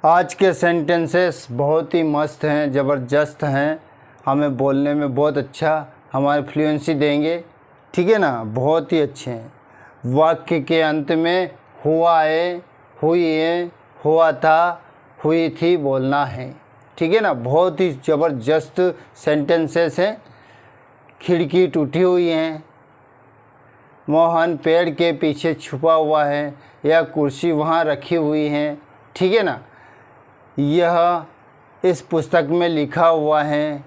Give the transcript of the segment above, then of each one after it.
आज के सेंटेंसेस बहुत ही मस्त हैं, ज़बरदस्त हैं, हमें बोलने में बहुत अच्छा हमारी फ्लुएंसी देंगे। ठीक है ना, बहुत ही अच्छे हैं। वाक्य के अंत में हुआ है, हुई है, हुआ था, हुई थी बोलना है। ठीक है ना, बहुत ही ज़बरदस्त सेंटेंसेस हैं। खिड़की टूटी हुई है, मोहन पेड़ के पीछे छुपा हुआ है, या कुर्सी वहाँ रखी हुई है। ठीक है ना, यह इस पुस्तक में लिखा हुआ है,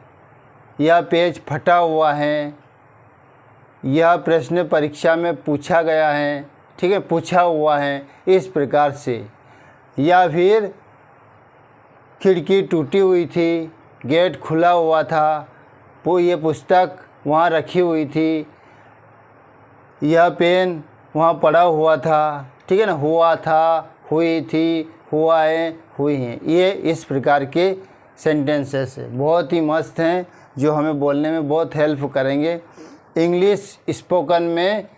यह पेज फटा हुआ है, यह प्रश्न परीक्षा में पूछा गया है। ठीक है, पूछा हुआ है इस प्रकार से। या फिर खिड़की टूटी हुई थी, गेट खुला हुआ था, वो ये पुस्तक वहाँ रखी हुई थी, यह पेन वहाँ पड़ा हुआ था। ठीक है ना, हुआ था, हुई थी, हुआ है, हुई हैं। ये इस प्रकार के सेंटेंसेस है, बहुत ही मस्त हैं, जो हमें बोलने में बहुत हेल्प करेंगे। इंग्लिश स्पोकन में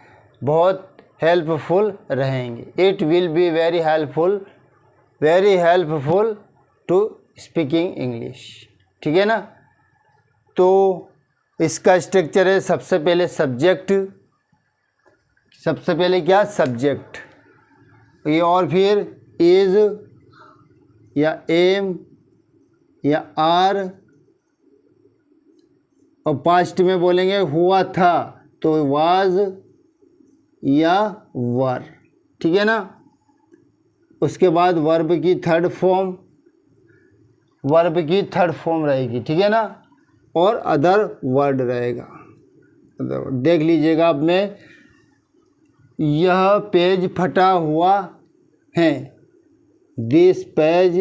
बहुत हेल्पफुल रहेंगे। It will be very helpful to speaking English. ठीक है ना, तो इसका स्ट्रक्चर है, सबसे पहले सब्जेक्ट, सबसे पहले क्या, सब्जेक्ट, ये, और फिर इज या एम या आर, और पास्ट में बोलेंगे हुआ था तो वाज या वर। ठीक है ना, उसके बाद वर्ब की थर्ड फॉर्म रहेगी। ठीक है ना, और अदर वर्ड रहेगा। देख लीजिएगा आप में, यह पेज फटा हुआ है, दिस पेज,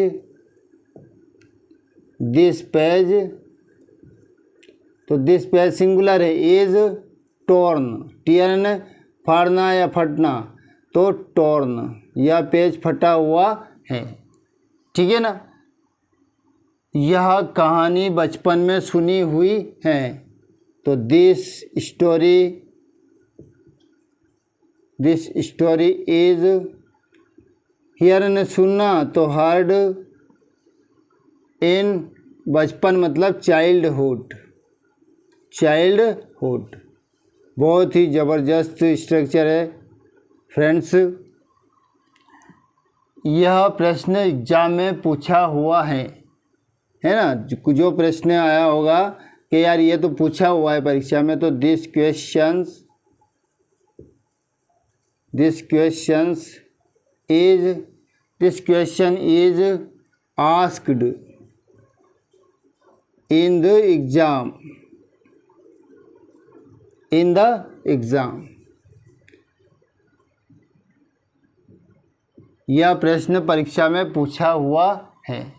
तो दिस पेज सिंगुलर है। इज टॉर्न, फाड़ना या फटना, तो टॉर्न, यह पेज फटा हुआ है। ठीक है ना, यह कहानी बचपन में सुनी हुई है, तो दिस स्टोरी इज, हियर ने सुनना तो हर्ड, इन बचपन मतलब चाइल्डहुड। बहुत ही ज़बरदस्त स्ट्रक्चर है फ्रेंड्स। यह प्रश्न एग्जाम में पूछा हुआ है ना, जो प्रश्न आया होगा कि यार ये तो पूछा हुआ है परीक्षा में, तो this question is asked in the exam. यह प्रश्न परीक्षा में पूछा हुआ है।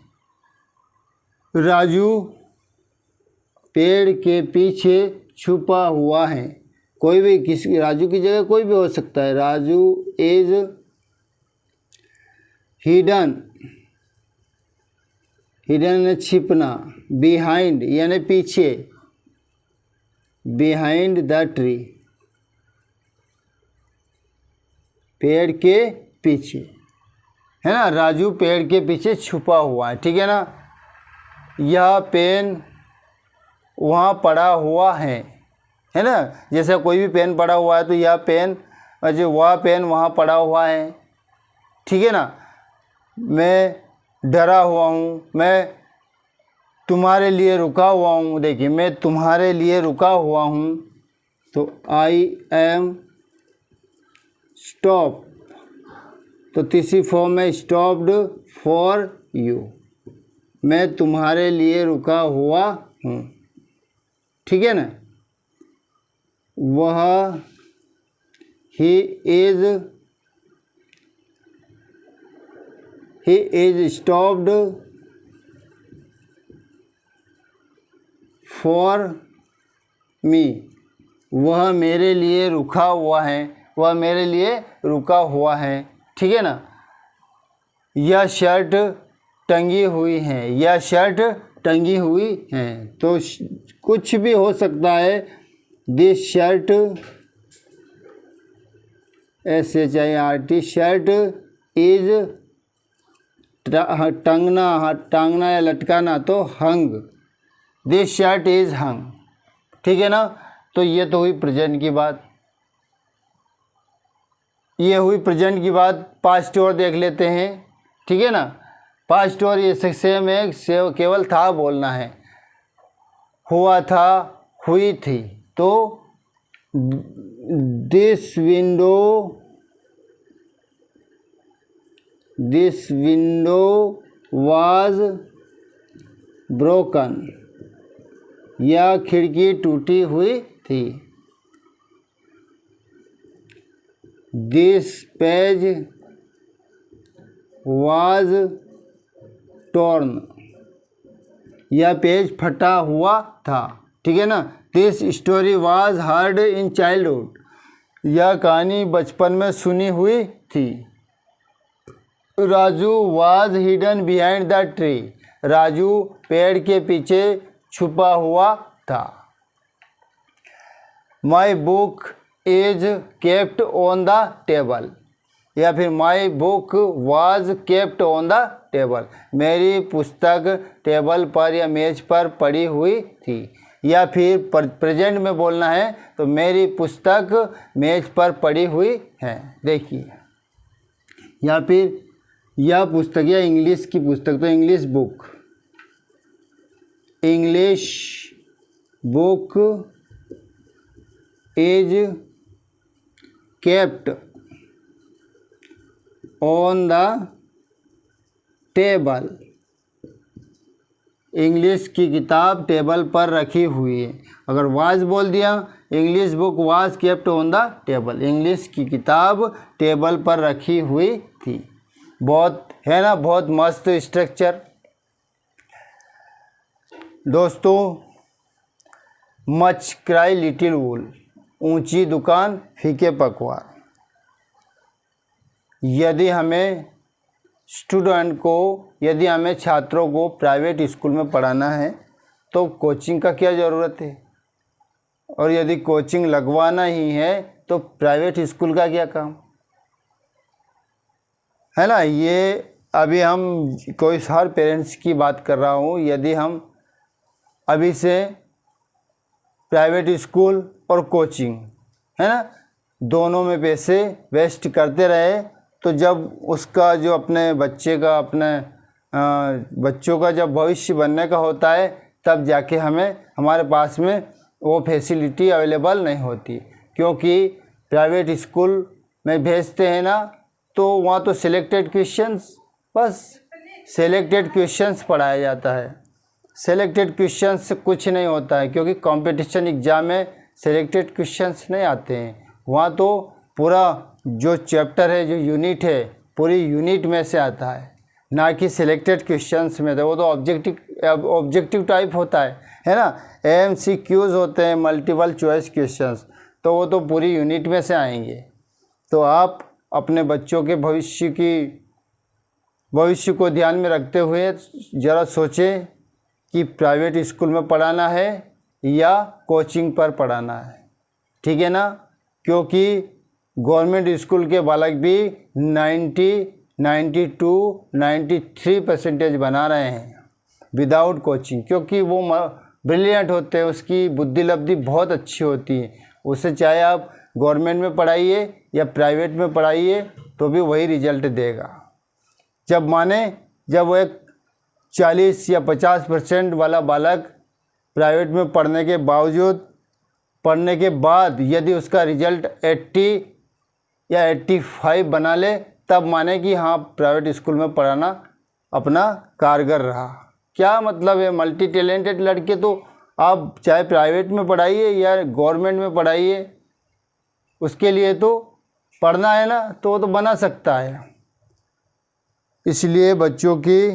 राजू पेड़ के पीछे छुपा हुआ है, कोई भी, किसी राजू की जगह कोई भी हो सकता है। राजू इज हिडन छिपना, बिहाइंड यानी पीछे, बिहाइंड द ट्री, पेड़ के पीछे, है ना, राजू पेड़ के पीछे छुपा हुआ है। ठीक है ना, यह पेन वहाँ पड़ा हुआ है ना, जैसे कोई भी पेन पड़ा हुआ है तो यह पेन, जो वह पेन वहाँ पड़ा हुआ है। ठीक है ना, मैं डरा हुआ हूँ, मैं तुम्हारे लिए रुका हुआ हूँ। देखिए, मैं तुम्हारे लिए रुका हुआ हूँ, तो आई एम स्टॉप, तो तीसरी फॉर्म में स्टॉप्ड फॉर यू, मैं तुम्हारे लिए रुका हुआ हूँ। ठीक है ना, वह, he is stopped for me, वह मेरे लिए रुका हुआ है। ठीक है ना, यह शर्ट टंगी हुई है, तो कुछ भी हो सकता है। This shirt, SHIRT, shirt is टांगना या लटकाना तो hung, this shirt is hung. ठीक है ना। तो ये तो हुई प्रेजेंट की बात, ये हुई प्रेजेंट की बात। पास्ट और देख लेते हैं। ठीक है ना। पास्ट और ये सेम है, केवल था बोलना है। हुआ था, हुई थी। तो दिस विंडो वाज ब्रोकन, यह खिड़की टूटी हुई थी। दिस पेज वाज टॉर्न, यह पेज फटा हुआ था। ठीक है ना। This story was heard in childhood, यह कहानी बचपन में सुनी हुई थी। Raju was hidden behind the tree, Raju पेड़ के पीछे छुपा हुआ था। My book is kept on the table, या फिर my book was kept on the table, मेरी पुस्तक टेबल पर या मेज पर पड़ी हुई थी। या फिर प्रेजेंट में बोलना है तो मेरी पुस्तक मेज पर पड़ी हुई है। देखिए, या फिर यह पुस्तक या इंग्लिश की पुस्तक, तो English book is kept on the table, English की किताब टेबल पर रखी हुई है। अगर वाज बोल दिया, English book was kept on the table, English की किताब टेबल पर रखी हुई थी। बहुत है ना, बहुत मस्त स्ट्रक्चर। दोस्तों, मच क्राई लिटिल वूल, ऊंची दुकान फीके पकवान। यदि हमें छात्रों को प्राइवेट स्कूल में पढ़ाना है तो कोचिंग का क्या ज़रूरत है, और यदि कोचिंग लगवाना ही है तो प्राइवेट स्कूल का क्या काम है ना। ये अभी हम कोई हर पेरेंट्स की बात कर रहा हूँ। यदि हम अभी से प्राइवेट स्कूल और कोचिंग है ना, दोनों में पैसे वेस्ट करते रहे तो जब उसका जो अपने बच्चों का जब भविष्य बनने का होता है तब जाके हमारे पास में वो फैसिलिटी अवेलेबल नहीं होती। क्योंकि प्राइवेट स्कूल में भेजते हैं ना तो वहाँ तो सिलेक्टेड क्वेश्चंस, बस सिलेक्टेड क्वेश्चंस पढ़ाया जाता है। सिलेक्टेड क्वेश्चंस से कुछ नहीं होता है, क्योंकि कंपटीशन एग्ज़ाम में सिलेक्टेड क्वेश्चंस नहीं आते हैं। वहाँ तो पूरा जो चैप्टर है, जो यूनिट है, पूरी यूनिट में से आता है, ना कि सिलेक्टेड क्वेश्चंस में। तो वो तो ऑब्जेक्टिव टाइप होता है ना। MCQs होते हैं, मल्टीपल चॉइस क्वेश्चंस, तो वो तो पूरी यूनिट में से आएंगे। तो आप अपने बच्चों के भविष्य को ध्यान में रखते हुए ज़रा सोचें कि प्राइवेट स्कूल में पढ़ाना है या कोचिंग पर पढ़ाना है। ठीक है ना। क्योंकि गवर्नमेंट स्कूल के बालक भी 90, 92, 93% बना रहे हैं विदाउट कोचिंग, क्योंकि वो ब्रिलियंट होते हैं, उसकी बुद्धि लब्धि बहुत अच्छी होती है। उसे चाहे आप गवर्नमेंट में पढ़ाइए या प्राइवेट में पढ़ाइए तो भी वही रिजल्ट देगा। जब वो एक 40 या 50% वाला बालक प्राइवेट में पढ़ने के बाद यदि उसका रिजल्ट 80 या 85 बना ले, तब माने कि हाँ प्राइवेट स्कूल में पढ़ाना अपना कारगर रहा। क्या मतलब है, मल्टी टैलेंटेड लड़के तो आप चाहे प्राइवेट में पढ़ाइए या गवर्नमेंट में पढ़ाइए, उसके लिए तो पढ़ना है ना, तो वो तो बना सकता है। इसलिए बच्चों की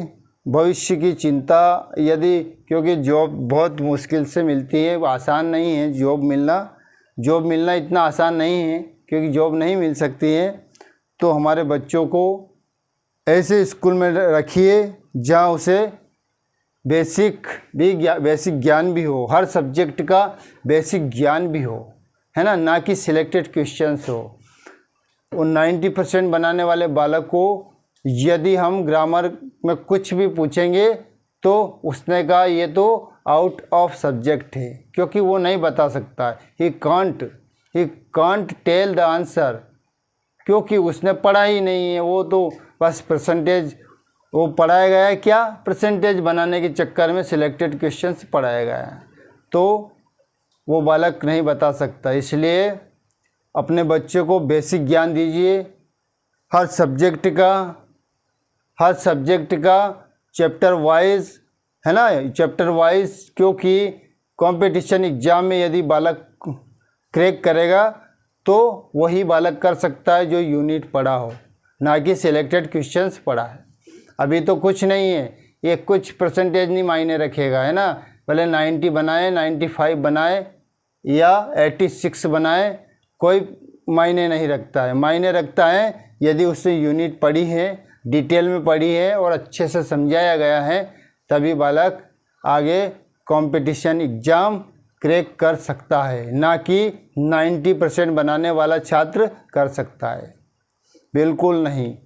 भविष्य की चिंता, क्योंकि जॉब बहुत मुश्किल से मिलती है, आसान नहीं है जॉब मिलना इतना आसान नहीं है, क्योंकि जॉब नहीं मिल सकती है। तो हमारे बच्चों को ऐसे स्कूल में रखिए जहाँ उसे बेसिक ज्ञान भी हो, हर सब्जेक्ट का बेसिक ज्ञान भी हो, है ना कि सिलेक्टेड क्वेश्चंस हो। और 90% बनाने वाले बालक को यदि हम ग्रामर में कुछ भी पूछेंगे तो उसने कहा ये तो आउट ऑफ सब्जेक्ट है, क्योंकि वो नहीं बता सकता है। He can't tell the answer, क्योंकि उसने पढ़ा ही नहीं है। वो तो बस परसेंटेज वो पढ़ाया गया है, क्या परसेंटेज बनाने के चक्कर में सिलेक्टेड क्वेश्चंस पढ़ाया गया है, तो वो बालक नहीं बता सकता। इसलिए अपने बच्चे को बेसिक ज्ञान दीजिए हर सब्जेक्ट का चैप्टर वाइज, है ना, चैप्टर वाइज, क्योंकि कंपटीशन एग्ज़ाम में यदि बालक क्रैक करेगा तो वही बालक कर सकता है जो यूनिट पढ़ा हो, ना कि सिलेक्टेड क्वेश्चंस पढ़ा है। अभी तो कुछ नहीं है, ये कुछ परसेंटेज नहीं मायने रखेगा, है ना, भले 90 बनाए, 95 बनाए या 86 बनाए, कोई मायने नहीं रखता है। मायने रखता है यदि उसने यूनिट पढ़ी है, डिटेल में पढ़ी है और अच्छे से समझाया गया है, तभी बालक आगे कंपटीशन एग्ज़ाम क्रैक कर सकता है, ना कि 90% बनाने वाला छात्र कर सकता है। बिल्कुल नहीं,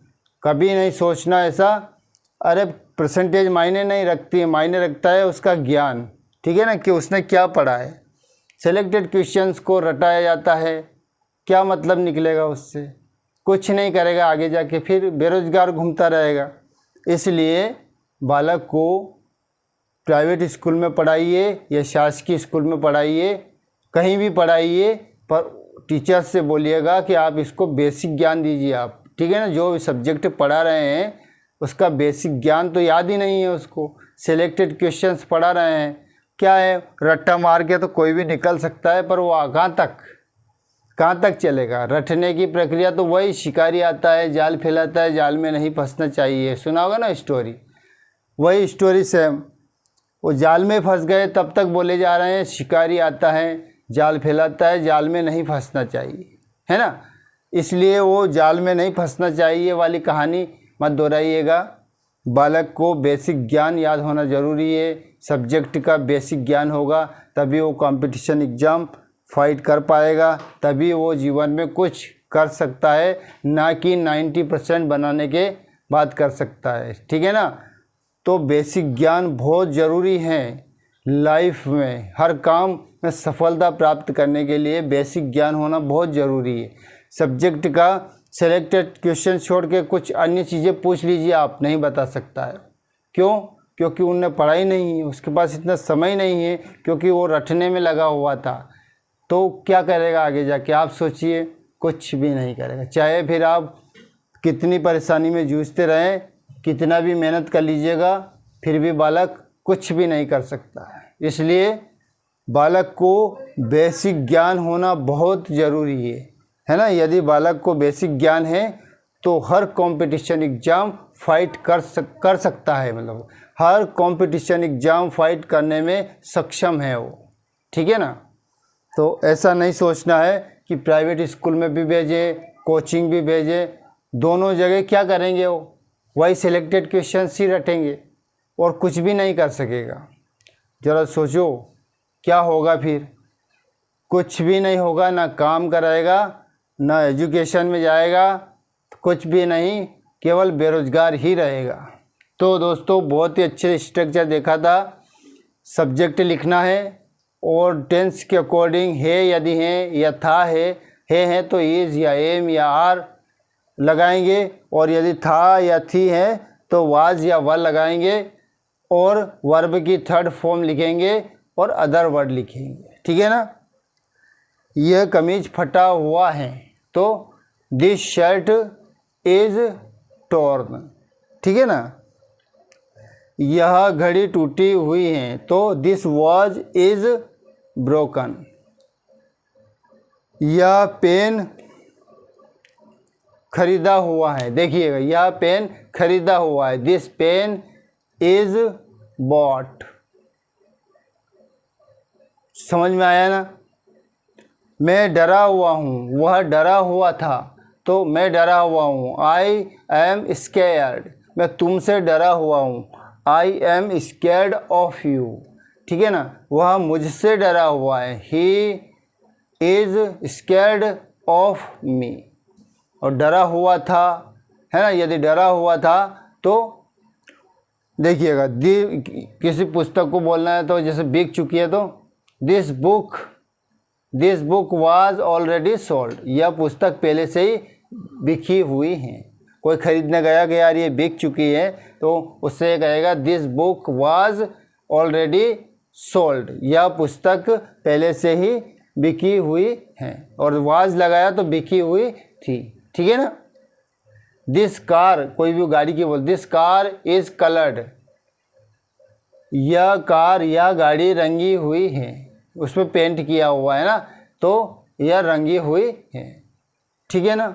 कभी नहीं सोचना ऐसा। अरे परसेंटेज मायने नहीं रखती है, मायने रखता है उसका ज्ञान, ठीक है ना, कि उसने क्या पढ़ा है। सिलेक्टेड क्वेश्चंस को रटाया जाता है, क्या मतलब निकलेगा उससे, कुछ नहीं करेगा, आगे जाके फिर बेरोजगार घूमता रहेगा। इसलिए बालक को प्राइवेट स्कूल में पढ़ाइए या शासकीय स्कूल में पढ़ाइए, कहीं भी पढ़ाइए, पर टीचर से बोलिएगा कि आप इसको बेसिक ज्ञान दीजिए आप, ठीक है ना। जो सब्जेक्ट पढ़ा रहे हैं उसका बेसिक ज्ञान तो याद ही नहीं है उसको, सिलेक्टेड क्वेश्चंस पढ़ा रहे हैं, क्या है, रट्टा मार के तो कोई भी निकल सकता है, पर वो कहाँ तक चलेगा। रटने की प्रक्रिया तो वही, शिकारी आता है जाल फैलाता है, जाल में नहीं फंसना चाहिए, सुना होगा ना स्टोरी, वही स्टोरी सेम। वो जाल में फंस गए तब तक बोले जा रहे हैं शिकारी आता है जाल फैलाता है, जाल में नहीं फंसना चाहिए, है ना। इसलिए वो जाल में नहीं फंसना चाहिए वाली कहानी मत दोहराइएगा। बालक को बेसिक ज्ञान याद होना ज़रूरी है, सब्जेक्ट का बेसिक ज्ञान होगा तभी वो कंपटीशन एग्ज़ाम फाइट कर पाएगा, तभी वो जीवन में कुछ कर सकता है, ना कि 90% बनाने के बाद कर सकता है, ठीक है ना। तो बेसिक ज्ञान बहुत ज़रूरी है लाइफ में, हर काम में सफलता प्राप्त करने के लिए बेसिक ज्ञान होना बहुत ज़रूरी है। सब्जेक्ट का सेलेक्टेड क्वेश्चन छोड़ के कुछ अन्य चीज़ें पूछ लीजिए, आप नहीं बता सकता है। क्यों? क्योंकि उनने पढ़ाई नहीं है, उसके पास इतना समय नहीं है, क्योंकि वो रटने में लगा हुआ था। तो क्या करेगा आगे जाके, आप सोचिए, कुछ भी नहीं करेगा। चाहे फिर आप कितनी परेशानी में जूझते रहें, कितना भी मेहनत कर लीजिएगा, फिर भी बालक कुछ भी नहीं कर सकता है। इसलिए बालक को बेसिक ज्ञान होना बहुत ज़रूरी है ना। यदि बालक को बेसिक ज्ञान है तो हर कंपटीशन एग्ज़ाम फाइट कर सकता है, मतलब हर कंपटीशन एग्ज़ाम फाइट करने में सक्षम है वो, ठीक है ना। तो ऐसा नहीं सोचना है कि प्राइवेट स्कूल में भी भेजे, कोचिंग भी भेजे, दोनों जगह क्या करेंगे वो, वही सिलेक्टेड क्वेश्चन ही रटेंगे और कुछ भी नहीं कर सकेगा। ज़रा सोचो क्या होगा फिर, कुछ भी नहीं होगा, ना काम कराएगा, ना एजुकेशन में जाएगा, कुछ भी नहीं, केवल बेरोजगार ही रहेगा। तो दोस्तों बहुत ही अच्छे स्ट्रक्चर देखा था। सब्जेक्ट लिखना है और टेंस के अकॉर्डिंग है यदि है या था है तो इज़ या एम या आर लगाएंगे, और यदि था या थी है तो वाज या वर लगाएंगे, और वर्ब की थर्ड फॉर्म लिखेंगे और अदर वर्ड लिखेंगे, ठीक है ना। यह कमीज फटा हुआ है तो दिस शर्ट इज टॉर्न, ठीक है ना। यह घड़ी टूटी हुई है तो दिस वॉच इज ब्रोकन। यह पेन खरीदा हुआ है, देखिएगा यह पेन खरीदा हुआ है, दिस पेन इज बॉट। समझ में आया ना। मैं डरा हुआ हूँ, वह डरा हुआ था तो मैं डरा हुआ हूँ, आई एम स्केयर्ड, मैं तुमसे डरा हुआ हूँ, I am scared of you, ठीक है ना। वह मुझसे डरा हुआ है, he is scared of me. और डरा हुआ था है ना। यदि डरा हुआ था तो देखिएगा, किसी पुस्तक को बोलना है तो जैसे बिक चुकी है तो this book was already sold, यह पुस्तक पहले से ही बिकी हुई है। कोई खरीदने गया कि यार ये बिक चुकी है तो उससे कहेगा this book was already sold, यह पुस्तक पहले से ही बिकी हुई है, और वाज लगाया तो बिकी हुई थी, ठीक है ना। दिस कार, कोई भी गाड़ी की बोल, दिस कार इज कलर्ड, यह कार या गाड़ी रंगी हुई है, उसमें पेंट किया हुआ है ना, तो यह रंगी हुई है, ठीक है ना।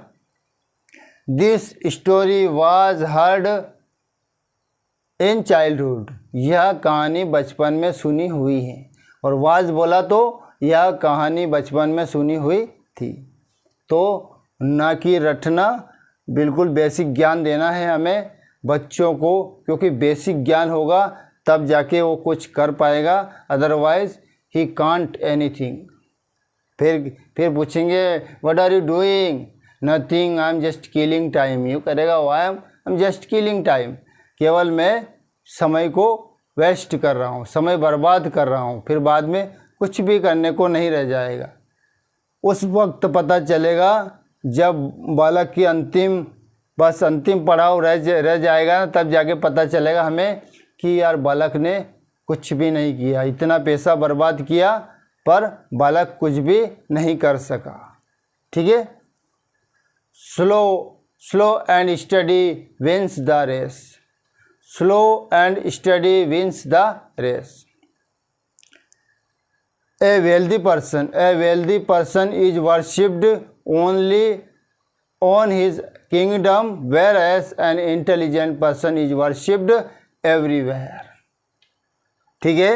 This story was heard in childhood, यह कहानी बचपन में सुनी हुई है, और वाज बोला तो यह कहानी बचपन में सुनी हुई थी। तो ना कि रटना, बिल्कुल बेसिक ज्ञान देना है हमें बच्चों को, क्योंकि बेसिक ज्ञान होगा तब जाके वो कुछ कर पाएगा, अदरवाइज ही कांट एनीथिंग। फिर पूछेंगे what are you doing, nothing, I am just killing time, you करेगा I am just killing time, केवल मैं समय को वेस्ट कर रहा हूँ, समय बर्बाद कर रहा हूँ, फिर बाद में कुछ भी करने को नहीं रह जाएगा। उस वक्त पता चलेगा जब बालक की अंतिम पड़ाव रह जाएगा ना, तब जाके पता चलेगा हमें कि यार बालक ने कुछ भी नहीं किया, इतना पैसा बर्बाद किया पर बालक कुछ भी नहीं कर सका, ठीक है। Slow and study wins the race, slow and study wins the race. A wealthy person is worshipped only on his kingdom, whereas an intelligent person is worshipped everywhere, ठीक है।